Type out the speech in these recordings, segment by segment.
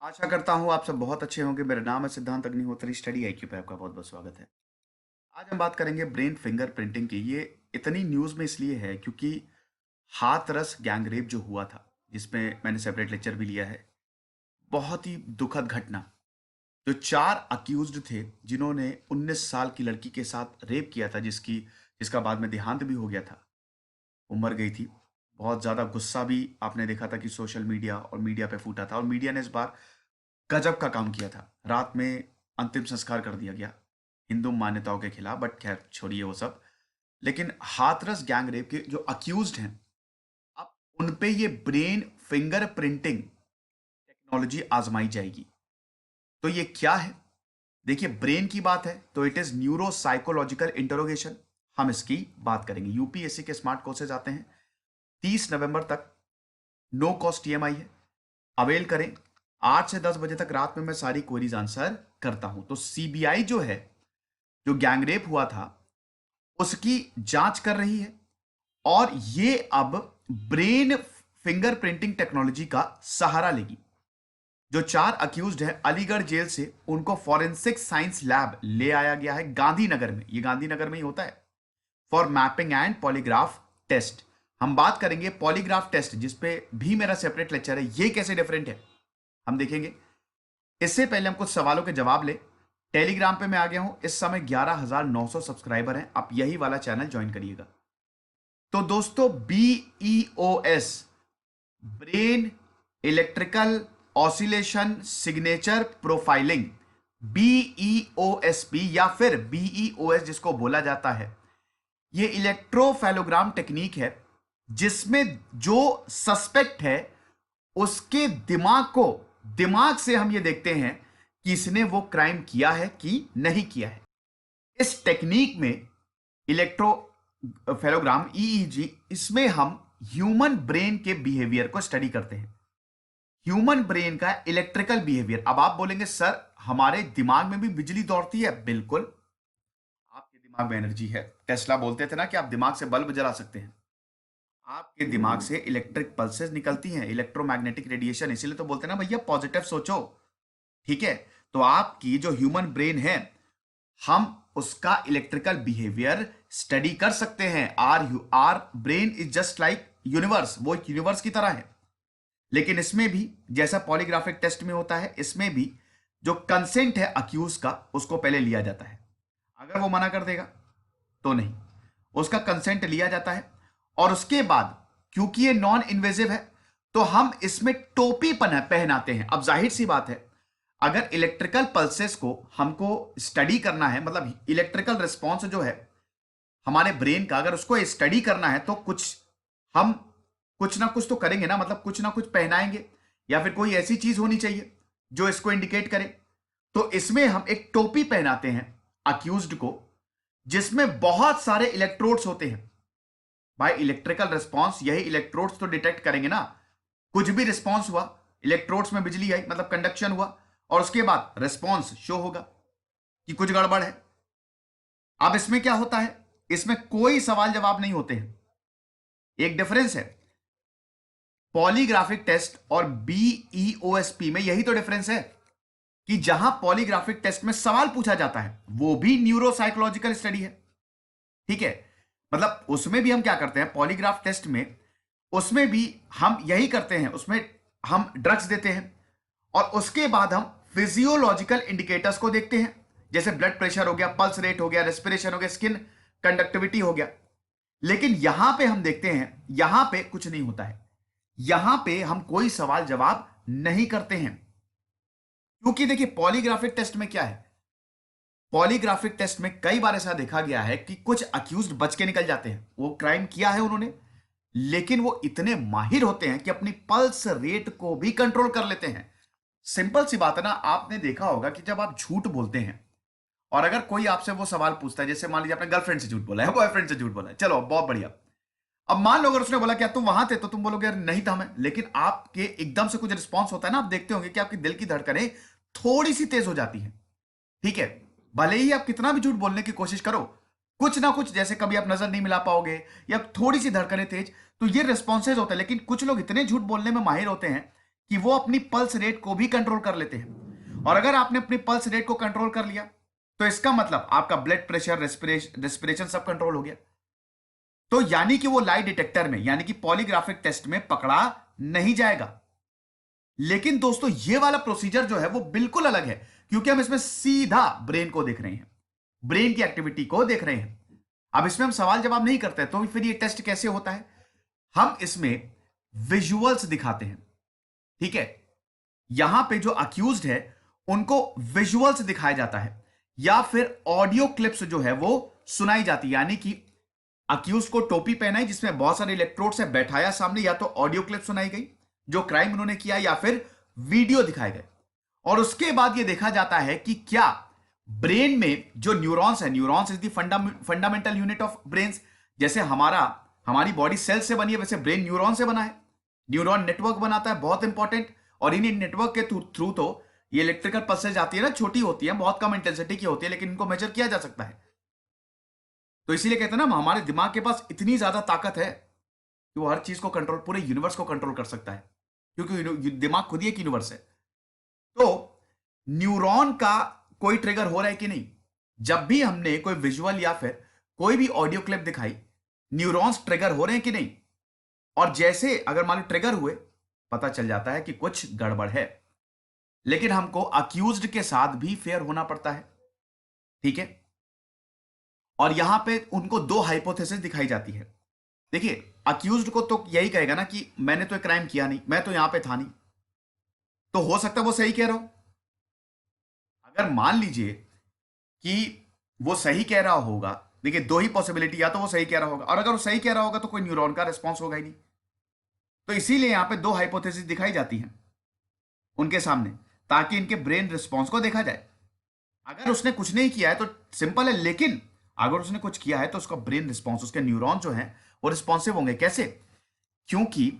आशा करता हूँ आप सब बहुत अच्छे होंगे। मेरा नाम है सिद्धांत अग्निहोत्री। स्टडी आईक्यू पे आपका बहुत बहुत स्वागत है। आज हम बात करेंगे ब्रेन फिंगर प्रिंटिंग की। ये इतनी न्यूज़ में इसलिए है क्योंकि हाथरस गैंग रेप जो हुआ था, जिसमें मैंने सेपरेट लेक्चर भी लिया है, बहुत ही दुखद घटना। जो चार अक्यूज्ड थे जिन्होंने 19 साल की लड़की के साथ रेप किया था, जिसका बाद में देहांत भी हो गया था, वो मर गई थी। बहुत ज़्यादा गुस्सा भी आपने देखा था कि सोशल मीडिया और मीडिया पे फूटा था, और मीडिया ने इस बार गजब का काम किया था। रात में अंतिम संस्कार कर दिया गया हिंदू मान्यताओं के खिलाफ, बट खैर छोड़िए वो सब। लेकिन हाथरस गैंग रेप के जो अक्यूज्ड हैं, अब उन पे ये ब्रेन फिंगर प्रिंटिंग टेक्नोलॉजी आजमाई जाएगी। तो ये क्या है? देखिए, ब्रेन की बात है तो it is neuro psychological interrogation. हम इसकी बात करेंगे। यूपीएससी के स्मार्ट कोर्सेज आते हैं 30 नवंबर तक। नो कॉस्ट ईएमआई है। अवेल करें। 8 से 10 बजे तक रात में मैं सारी क्वेरीज आंसर करता हूं। तो सीबीआई जो है, जो गैंगरेप हुआ था, उसकी जांच कर रही है, और ये अब ब्रेन फिंगर प्रिंटिंग टेक्नोलॉजी का सहारा लेगी। जो चार अक्यूज्ड है, अलीगढ़ जेल से उनको फॉरेंसिक साइंस लैब ले आया गया है गांधीनगर में। ये गांधीनगर में ही होता है, for mapping and polygraph test. हम बात करेंगे पॉलीग्राफ टेस्ट, जिसपे भी मेरा सेपरेट लेक्चर है। ये कैसे डिफरेंट है हम देखेंगे। इससे पहले हम कुछ सवालों के जवाब ले। टेलीग्राम पे मैं आ गया हूं। इस समय 11,900 सब्सक्राइबर हैं। आप यही वाला चैनल ज्वाइन करिएगा। तो दोस्तों, BEOS, brain electrical oscillation signature profiling, BEOSP या फिर BEOS जिसको बोला जाता है, ये इलेक्ट्रोफेलोग्राम टेक्निक है जिसमें जो सस्पेक्ट है उसके दिमाग से हम ये देखते हैं कि इसने वो क्राइम किया है कि नहीं किया है। इस टेक्निक में इलेक्ट्रोफेलोग्राम, EEG, इसमें हम ह्यूमन ब्रेन के बिहेवियर को स्टडी करते हैं। ह्यूमन ब्रेन का इलेक्ट्रिकल बिहेवियर। अब आप बोलेंगे सर, हमारे दिमाग में भी बिजली दौड़ती है। बिल्कुल, आपके दिमाग में एनर्जी है। टेस्ला बोलते थे ना कि आप दिमाग से बल्ब जला सकते हैं। आपके दिमाग से इलेक्ट्रिक पल्सेस निकलती हैं, इलेक्ट्रोमैग्नेटिक रेडिएशन। इसीलिए तो बोलते हैं ना भैया, पॉजिटिव सोचो। ठीक है? तो आपकी जो ह्यूमन ब्रेन है, हम उसका इलेक्ट्रिकल बिहेवियर स्टडी कर सकते हैं। Our brain is just like universe, वो एक यूनिवर्स की तरह है। लेकिन इसमें भी जैसा पॉलीग्राफिक टेस्ट में होता है, इसमें भी जो कंसेंट है अक्यूज का, उसको पहले लिया जाता है। अगर वो मना कर देगा तो नहीं, उसका कंसेंट लिया जाता है। और उसके बाद, क्योंकि ये नॉन इन्वेजिव है, तो हम इसमें टोपी पहनाते हैं। अब जाहिर सी बात है, अगर इलेक्ट्रिकल पल्सेस को हमको स्टडी करना है, मतलब इलेक्ट्रिकल रिस्पॉन्स जो है हमारे ब्रेन का, अगर उसको स्टडी करना है, तो हम कुछ ना कुछ तो करेंगे ना। मतलब कुछ ना कुछ पहनाएंगे, या फिर कोई ऐसी चीज होनी चाहिए जो इसको इंडिकेट करे। तो इसमें हम एक टोपी पहनाते हैं अक्यूज्ड को, जिसमें बहुत सारे इलेक्ट्रोड्स होते हैं। भाई, इलेक्ट्रिकल रिस्पॉन्स, यही इलेक्ट्रोड्स तो डिटेक्ट करेंगे ना। कुछ भी रिस्पॉन्स हुआ, इलेक्ट्रोड्स में बिजली आई, मतलब कंडक्शन हुआ, और उसके बाद रिस्पॉन्स शो होगा कि कुछ गड़बड़ है। अब इसमें क्या होता है, इसमें कोई सवाल जवाब नहीं होते हैं। एक डिफरेंस है पॉलीग्राफिक टेस्ट और BEOSP में। यही तो डिफरेंस है कि जहां पॉलीग्राफिक टेस्ट में सवाल पूछा जाता है, वो भी न्यूरो साइकोलॉजिकल स्टडी है। ठीक है? मतलब उसमें भी हम क्या करते हैं, पॉलीग्राफ टेस्ट में, उसमें भी हम यही करते हैं। उसमें हम ड्रग्स देते हैं, और उसके बाद हम फिजियोलॉजिकल इंडिकेटर्स को देखते हैं, जैसे ब्लड प्रेशर हो गया, पल्स रेट हो गया, रेस्पिरेशन हो गया, स्किन कंडक्टिविटी हो गया। लेकिन यहां पे हम देखते हैं, यहां पे कुछ नहीं होता है। यहां पे हम कोई सवाल जवाब नहीं करते हैं, क्योंकि देखिए पॉलीग्राफिक टेस्ट में क्या है, पॉलीग्राफिक टेस्ट में कई बार ऐसा देखा गया है कि कुछ अक्यूज्ड बच के निकल जाते हैं। वो क्राइम किया है उन्होंने, लेकिन वो इतने माहिर होते हैं कि अपनी पल्स रेट को भी कंट्रोल कर लेते हैं। सिंपल सी बात है ना, आपने देखा होगा कि जब आप झूठ बोलते हैं, और अगर कोई आपसे वो सवाल पूछता है, जैसे मान लीजिए आपने गर्लफ्रेंड से झूठ बोला है, बॉयफ्रेंड से झूठ बोला है, चलो बहुत बढ़िया। अब मान लो अगर उसने बोला क्या तुम वहां थे, तो तुम बोलोगे यार नहीं था मैं। लेकिन आपके एकदम से कुछ रिस्पॉन्स होता है ना, आप देखते होंगे कि आपके दिल की धड़कनें थोड़ी सी तेज हो जाती है। ठीक है? भले ही आप कितना भी झूठ बोलने की कोशिश करो, कुछ ना कुछ, जैसे कभी आप नजर नहीं मिला पाओगे, या थोड़ी सी धड़कनें तेज, तो ये रिस्पॉन्सेज होते हैं। लेकिन कुछ लोग इतने झूठ बोलने में माहिर होते हैं कि वो अपनी पल्स रेट को भी कंट्रोल कर लेते हैं। और अगर आपने अपनी पल्स रेट को कंट्रोल कर लिया तो इसका मतलब आपका ब्लड प्रेशर, रेस्पिरेशन सब कंट्रोल हो गया। तो यानी कि वो लाई डिटेक्टर में, यानी कि पॉलीग्राफिक टेस्ट में पकड़ा नहीं जाएगा। लेकिन दोस्तों ये वाला प्रोसीजर जो है वो बिल्कुल अलग है, क्योंकि हम इसमें सीधा ब्रेन को देख रहे हैं, ब्रेन की एक्टिविटी को देख रहे हैं। अब इसमें हम सवाल जवाब नहीं करते, तो फिर ये टेस्ट कैसे होता है? हम इसमें विजुअल्स दिखाते हैं, ठीक है। यहां पे जो अक्यूज्ड है उनको विजुअल्स दिखाया जाता है, या फिर ऑडियो क्लिप्स जो है वो सुनाई जाती है। यानी कि अक्यूज को टोपी पहनाई जिसमें बहुत सारे इलेक्ट्रोड से बैठाया सामने, या तो ऑडियो क्लिप सुनाई गई जो क्राइम उन्होंने किया, या फिर वीडियो दिखाए गए। और उसके बाद यह देखा जाता है कि क्या ब्रेन में जो न्यूरॉन्स है, neurons is the fundamental unit of brains. जैसे हमारी बॉडी सेल से बनी है, वैसे ब्रेन न्यूरॉन से बना है। न्यूरॉन नेटवर्क बनाता है, बहुत इंपॉर्टेंट। और इन नेटवर्क के थ्रू तो ये इलेक्ट्रिकल पल्सेज आती है ना, छोटी होती है, बहुत कम इंटेंसिटी की होती है, लेकिन इनको मेजर किया जा सकता है। तो इसीलिए कहते हैं ना, हमारे दिमाग के पास इतनी ज्यादा ताकत है कि वो हर चीज को कंट्रोल, पूरे यूनिवर्स को कंट्रोल कर सकता है, क्योंकि दिमाग खुद ही एक यूनिवर्स है। तो न्यूरॉन का कोई ट्रिगर हो रहा है कि नहीं? जब भी हमने कोई विजुअल या फिर कोई भी ऑडियो क्लिप दिखाई, न्यूरॉन्स ट्रिगर हो रहे हैं कि नहीं? और जैसे अगर मान लो ट्रिगर हुए, पता चल जाता है कि कुछ गड़बड़ है। लेकिन हमको अक्यूज्ड के साथ भी फेयर होना पड़ता है, ठीक है। और यहां पे उनको दो हाइपोथेसिस दिखाई जाती है। देखिए, अक्यूज्ड को तो यही कहेगा ना कि मैंने तो क्राइम किया नहीं, मैं तो यहां पे था नहीं। तो हो सकता है वो सही कह रहा हो। अगर मान लीजिए कि वो सही कह रहा होगा, देखिए दो ही पॉसिबिलिटी, या तो वो सही कह रहा होगा, और अगर वो सही कह रहा होगा तो कोई न्यूरॉन का रिस्पॉन्स होगा ही नहीं। तो इसीलिए यहां पे दो हाइपोथेसिस दिखाई जाती हैं उनके सामने, ताकि इनके ब्रेन रिस्पॉन्स को देखा जाए। अगर उसने कुछ नहीं किया है तो सिंपल है, लेकिन अगर उसने कुछ किया है तो उसका ब्रेन रिस्पॉन्स, उसके न्यूरॉन जो है वो रिस्पॉन्सिव होंगे। कैसे? क्योंकि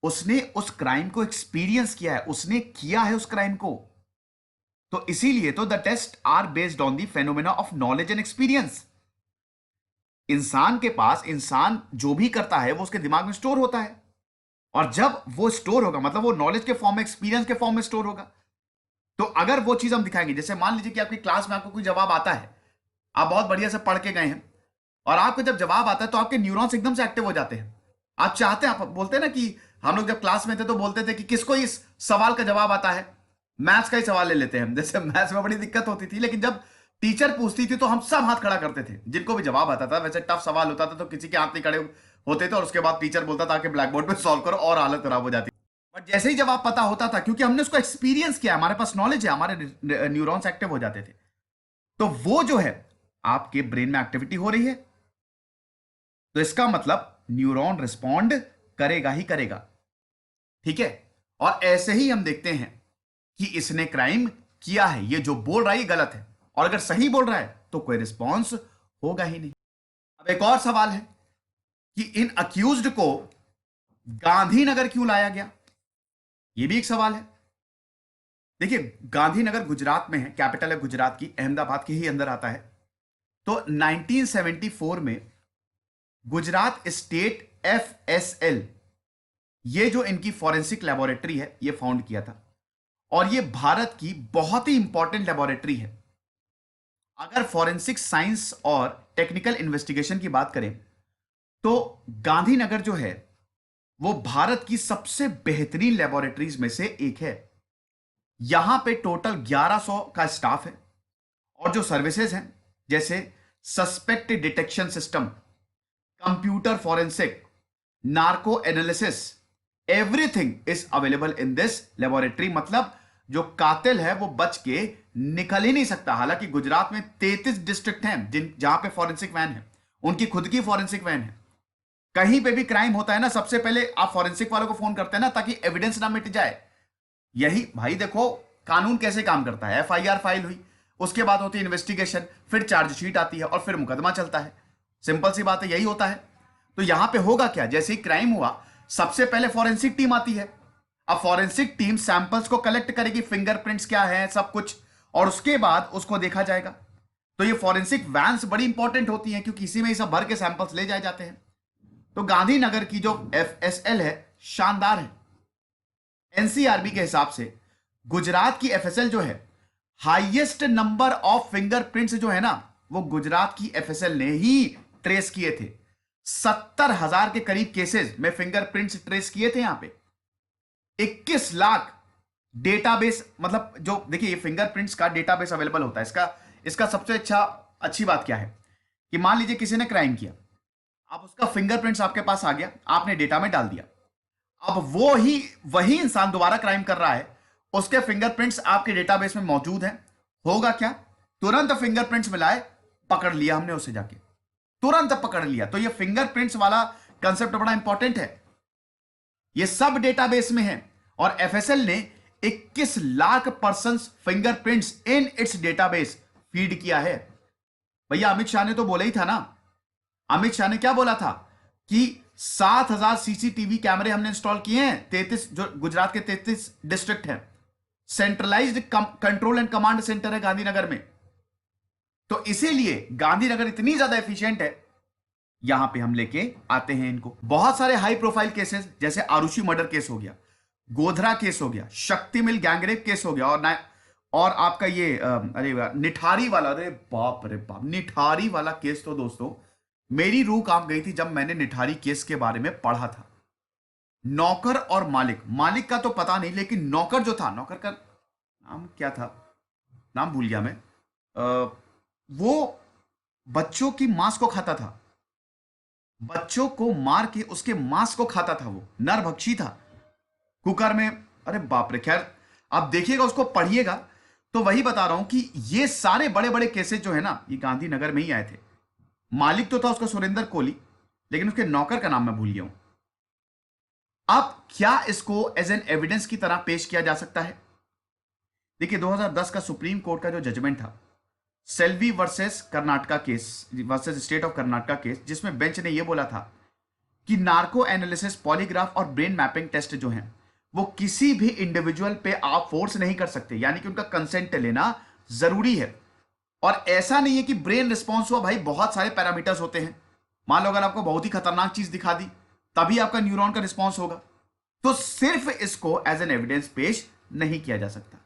उसने उस क्राइम को एक्सपीरियंस किया है, उसने किया है उस क्राइम को। तो इसीलिए तो the test are based on the phenomena of knowledge and experience. इंसान के पास, इंसान जो भी करता है वो उसके दिमाग में स्टोर होता है, और जब वो स्टोर होगा मतलब वो नॉलेज के फॉर्म में, एक्सपीरियंस के फॉर्म में स्टोर होगा। तो अगर वो चीज हम दिखाएंगे, जैसे मान लीजिए कि आपकी क्लास में आपको कोई जवाब आता है, आप बहुत बढ़िया से पढ़ के गए हैं, और आपको जब जवाब आता है तो आपके न्यूरॉन्स एकदम से एक्टिव हो जाते हैं। आप चाहते हैं, आप बोलते हैं ना कि हम लोग जब क्लास में थे तो बोलते थे कि किसको इस सवाल का जवाब आता है, मैथ्स का ही सवाल ले लेते हैं हम। जैसे मैथ्स में बड़ी दिक्कत होती थी, लेकिन जब टीचर पूछती थी तो हम सब हाथ खड़ा करते थे, जिनको भी जवाब आता था। वैसे टफ सवाल होता था तो किसी के हाथ नहीं खड़े होते थे, और उसके बाद टीचर बोलता था कि ब्लैक बोर्ड पे सॉल्व करो, और हालत खराब हो जाती। बट जैसे ही जवाब पता होता था, क्योंकि हमने उसको एक्सपीरियंस किया, हमारे पास नॉलेज है, हमारे न्यूरॉन्स एक्टिव हो जाते थे। तो वो जो है आपके ब्रेन में एक्टिविटी हो रही है, तो इसका मतलब न्यूरॉन रिस्पॉन्ड करेगा ही करेगा, ठीक है। और ऐसे ही हम देखते हैं कि इसने क्राइम किया है, ये जो बोल रहा है ये गलत है, और अगर सही बोल रहा है तो कोई रिस्पॉन्स होगा ही नहीं। अब एक और सवाल है कि इन अक्यूज्ड को गांधीनगर क्यों लाया गया? यह भी एक सवाल है। देखिए, गांधीनगर गुजरात में है, कैपिटल है गुजरात की, अहमदाबाद के ही अंदर आता है। तो 1974 में गुजरात स्टेट FSL, ये जो इनकी फॉरेंसिक लेबोरेटरी है, ये फाउंड किया था। और ये भारत की बहुत ही इंपॉर्टेंट लेबोरेटरी है। अगर फॉरेंसिक साइंस और टेक्निकल इन्वेस्टिगेशन की बात करें तो गांधीनगर जो है वो भारत की सबसे बेहतरीन लेबोरेटरीज में से एक है। यहां पे टोटल 1100 का स्टाफ है, और जो सर्विसेज हैं जैसे suspect detection system, computer forensic, narco analysis, everything is available in this laboratory. मतलब जो कातिल है वो बच के निकल ही नहीं सकता। हालांकि गुजरात में 33 डिस्ट्रिक्ट हैं जहां पे फॉरेंसिक वैन है, उनकी खुद की फॉरेंसिक वैन है। कहीं पे भी क्राइम होता है ना, सबसे पहले आप फॉरेंसिक वालों को फोन करते हैं ना, ताकि एविडेंस ना मिट जाए। यही भाई देखो कानून कैसे काम करता है। FIR फाइल हुई, उसके बाद होती है इन्वेस्टिगेशन, फिर चार्जशीट आती है, और फिर मुकदमा चलता है। सिंपल सी बात है, यही होता है। तो यहां पे होगा क्या, जैसे ही क्राइम हुआ सबसे पहले फॉरेंसिक टीम आती है। अब फॉरेंसिक टीम सैंपल्स को कलेक्ट करेगी, फिंगरप्रिंट्स क्या है सब कुछ, और उसके बाद उसको देखा जाएगा। तो ये फॉरेंसिक वैन्स बड़ी इंपॉर्टेंट होती हैं, क्योंकि इसी में ही सब भर के सैंपल्स ले जाए जाते हैं। तो गांधीनगर की जो FSL है शानदार है। एनसीआरबी के हिसाब से गुजरात की एफएसएल जो है, हाईएस्ट नंबर ऑफ फिंगरप्रिंट्स जो है ना, वो गुजरात की एफएसएल ने ही ट्रेस किए थे। 70,000 के करीब केसेस में फिंगरप्रिंट्स ट्रेस किए थे यहां पे। 21 लाख डेटाबेस, मतलब जो देखिए ये फिंगरप्रिंट्स का डेटाबेस अवेलेबल होता है। इसका सबसे अच्छी बात क्या है कि मान लीजिए किसी ने क्राइम किया, अब उसका फिंगरप्रिंट्स आपके पास आ गया, आपने डेटा में डाल दिया। अब वही इंसान दोबारा क्राइम कर रहा है, उसके फिंगरप्रिंट्स आपके डेटाबेस में मौजूद हैं। होगा क्या, तुरंत फिंगरप्रिंट्स मिलाए, पकड़ लिया हमने उसे, जाके तुरंत पकड़ लिया। तो ये फिंगरप्रिंट्स वाला कंसेप्ट बड़ा इंपॉर्टेंट है। ये सब डेटाबेस में है और एफएसएल ने 21 lakh persons fingerprints in its database feed किया है। भैया अमित शाह ने तो बोला ही था ना, अमित शाह ने क्या बोला था कि 7,000 सीसीटीवी कैमरे हमने इंस्टॉल किए हैं 33, जो गुजरात के 33 डिस्ट्रिक्ट हैं। Centralised control and command centre है गांधीनगर में। तो इसीलिए गांधीनगर इतनी ज्यादा एफिशिएंट है, यहां पे हम लेके आते हैं इनको। बहुत सारे हाई प्रोफाइल केसेस, जैसे आरुषि मर्डर केस हो गया, गोधरा केस हो गया, शक्ति मिल गैंगरेप केस हो गया, और आपका ये अरे निठारी वाला, अरे बाप रे बाप, निठारी वाला केस तो दोस्तों मेरी रूह कांप गई थी जब मैंने निठारी केस के बारे में पढ़ा था। नौकर और मालिक का तो पता नहीं, लेकिन नौकर जो था, नौकर का नाम क्या था, नाम भूल गया मैं। वो बच्चों की मांस को खाता था, बच्चों को मार के उसके मांस को खाता था, वो नरभक्षी था कुकर में। अरे बाप रे, खैर आप देखिएगा, उसको पढ़िएगा। तो वही बता रहा हूं कि ये सारे बड़े बड़े केसेस जो है ना, ये गांधीनगर में ही आए थे। मालिक तो था उसका सुरेंद्र कोहली, लेकिन उसके नौकर का नाम मैं भूल गया हूं। अब क्या इसको एज एन एविडेंस की तरह पेश किया जा सकता है? देखिए 2010 का सुप्रीम कोर्ट का जो जजमेंट था, Selvi versus Karnataka case, versus state of Karnataka case, जिसमें बेंच ने यह बोला था कि नार्को एनालिसिस, पॉलीग्राफ और ब्रेन मैपिंग टेस्ट जो हैं, वो किसी भी इंडिविजुअल पे आप फोर्स नहीं कर सकते, यानी कि उनका कंसेंट लेना जरूरी है। और ऐसा नहीं है कि ब्रेन रिस्पॉन्स हुआ, भाई बहुत सारे पैरामीटर्स होते हैं। मान लो अगर आपको बहुत ही खतरनाक चीज दिखा दी, तभी आपका न्यूरॉन का रिस्पॉन्स होगा। तो सिर्फ इसको एज एन एविडेंस पेश नहीं किया जा सकता।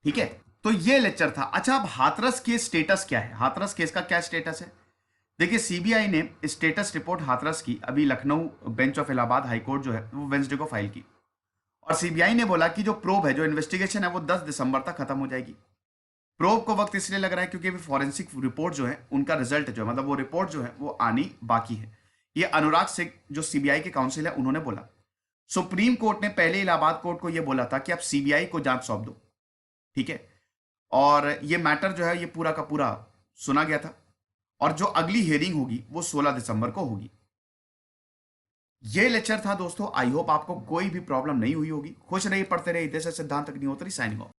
ठीक है, तो ये लेक्चर था। अच्छा, अब हाथरस केस स्टेटस क्या है? हाथरस केस का क्या स्टेटस है? देखिए सीबीआई ने स्टेटस रिपोर्ट हाथरस की अभी Lucknow bench of Allahabad high court जो है वो वेंसडे को फाइल की, और सीबीआई ने बोला कि जो प्रोब है, जो इन्वेस्टिगेशन है, वो 10 दिसंबर तक खत्म हो जाएगी। प्रोब को वक्त इसलिए लग रहा है क्योंकि अभी फॉरेंसिक रिपोर्ट जो है, उनका रिजल्ट जो है, मतलब वो रिपोर्ट जो है वो आनी बाकी है। ये अनुराग सिंह जो सीबीआई के काउंसिल है, उन्होंने बोला। सुप्रीम कोर्ट ने पहले इलाहाबाद कोर्ट को ये बोला था कि आप सीबीआई को जांच सौंप दो, ठीक है। और ये मैटर जो है ये पूरा का पूरा सुना गया था, और जो अगली हियरिंग होगी वो 16 दिसंबर को होगी। ये लेक्चर था दोस्तों। आई होप आपको कोई भी प्रॉब्लम नहीं हुई होगी। खुश रहिए, पढ़ते रहिए। जैसे सिद्धांत अग्निहोत्री, साइनिंग ऑफ।